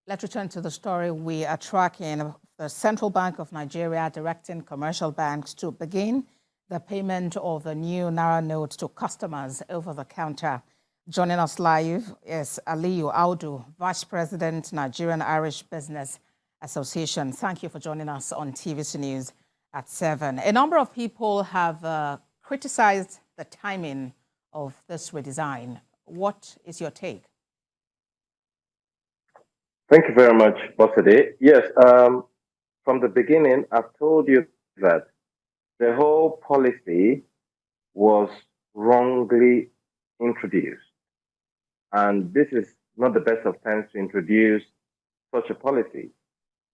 Let's return to the story we are tracking. The Central Bank of Nigeria directing commercial banks to begin the payment of the new Naira note to customers over the counter. Joining us live is Aliyu Audu, Vice President, Nigerian Irish Business Association. Thank you for joining us on TVC News at 7. A number of people have criticized the timing of this redesign. What is your take? Thank you very much, Bossade. Yes, from the beginning, I've told you that the whole policy was wrongly introduced. And this is not the best of times to introduce such a policy.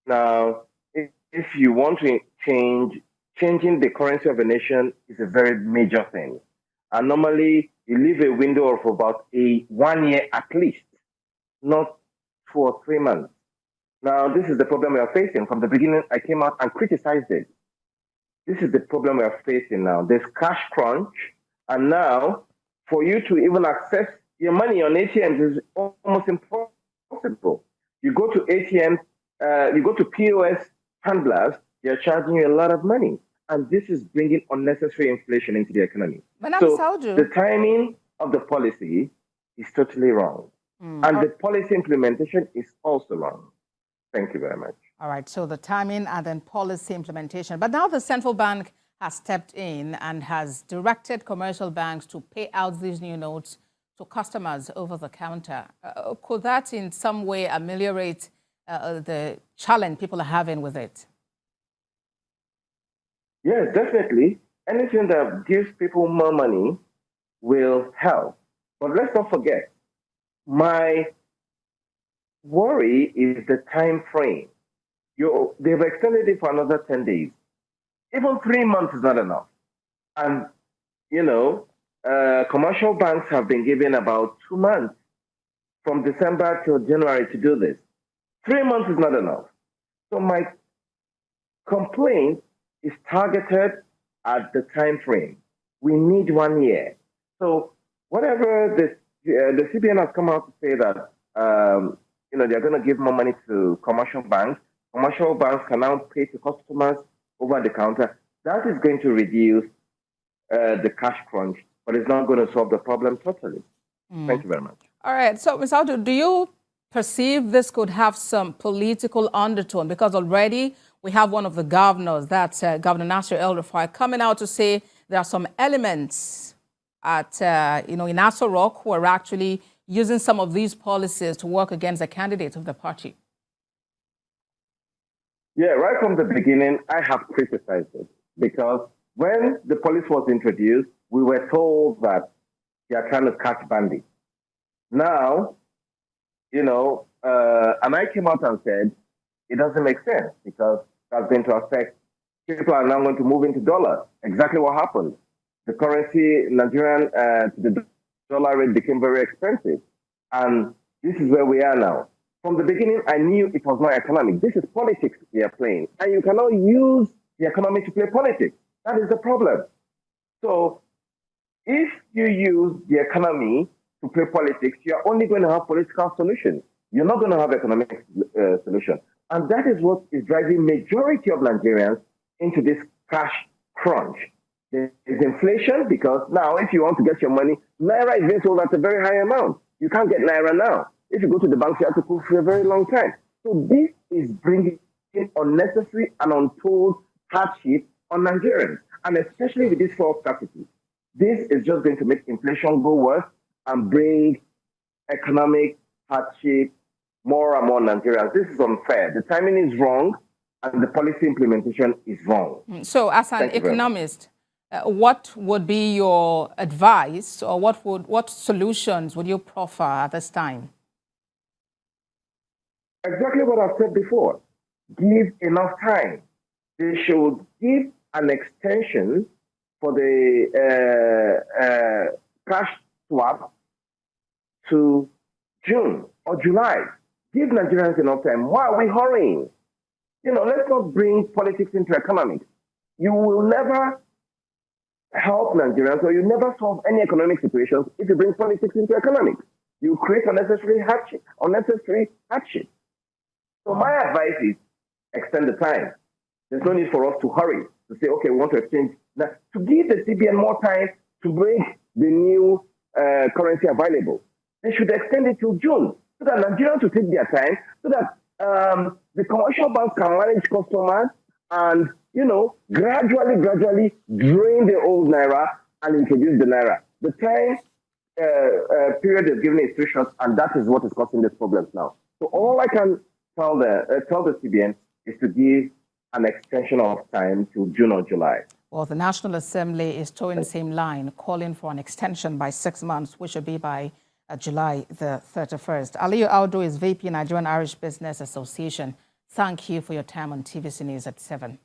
Now, if you want to changing the currency of a nation is a very major thing. And normally, you leave a window of about 1 year at least, not 2 or 3 months. Now, this is the problem we are facing. From the beginning, I came out and criticized it. This is the problem we are facing now. There's cash crunch, and now for you to even access your money on ATMs is almost impossible. You go to ATMs, you go to POS handlers, they're charging you a lot of money. And this is bringing unnecessary inflation into the economy. So the timing of the policy is totally wrong. And the policy implementation is also wrong. Thank you very much. All right, so the timing and then policy implementation. But now the central bank has stepped in and has directed commercial banks to pay out these new notes to customers over the counter. Could that in some way ameliorate the challenge people are having with it? Yes, definitely. Anything that gives people more money will help. But let's not forget, my worry is the time frame. They've extended it for another 10 days. Even 3 months is not enough. And, commercial banks have been given about 2 months from December till January to do this. 3 months is not enough. So my complaint is targeted at the time frame. We need 1 year. So whatever the CBN has come out to say that they're going to give more money to commercial banks. Commercial banks can now pay to customers over the counter. That is going to reduce the cash crunch, but it's not going to solve the problem totally. Thank you very much. All right. So, Ms. Audu, do you perceive this could have some political undertone? Because already we have one of the governors, that's Governor Nasir El-Rufai, coming out to say there are some elements at, in Aso Rock who are actually using some of these policies to work against the candidates of the party. Yeah, right from the beginning, I have criticized it because when the policy was introduced, we were told that they are trying to catch bandits. Now, and I came out and said, it doesn't make sense because that's going to affect, people are now going to move into dollars. Exactly what happened. The currency, Nigerian, the dollar rate became very expensive. And this is where we are now. From the beginning, I knew it was not economic. This is politics we are playing. And you cannot use the economy to play politics. That is the problem. So if you use the economy to play politics, you're only going to have political solutions. You're not going to have economic solution. And that is what is driving majority of Nigerians into this cash crunch. There is inflation because now if you want to get your money, Naira is being sold at a very high amount. You can't get Naira now. If you go to the bank, you have to put for a very long time. So this is bringing in unnecessary and untold hardship on Nigerians, and especially with this fuel scarcity. This is just going to make inflation go worse and bring economic hardship more and more Nigerians. This is unfair. The timing is wrong, and the policy implementation is wrong. So, as an economist, what would be your advice, or what solutions would you proffer at this time? Exactly what I've said before. Give enough time. They should give an extension for the cash swap to June or July. Give Nigerians enough time. Why are we hurrying? Let's not bring politics into economics. You will never help Nigerians, or you never solve any economic situations if you bring politics into economics. You create unnecessary hardship. So my advice is extend the time. There's no need for us to hurry to say, okay, we want to exchange. Now, to give the CBN more time to make the new currency available, they should extend it till June so that Nigerians will take their time, so that the commercial banks can manage customers and, gradually drain the old Naira and introduce the Naira. The time period is given is 3 short, and that is what is causing these problems now. So all I can tell the CBN is to give an extension of time to June or July. Well, the National Assembly is towing the same line, calling for an extension by 6 months, which will be by July the 31st. Aliyu Audu is VP, Nigerian Irish Business Association. Thank you for your time on TVC News at 7.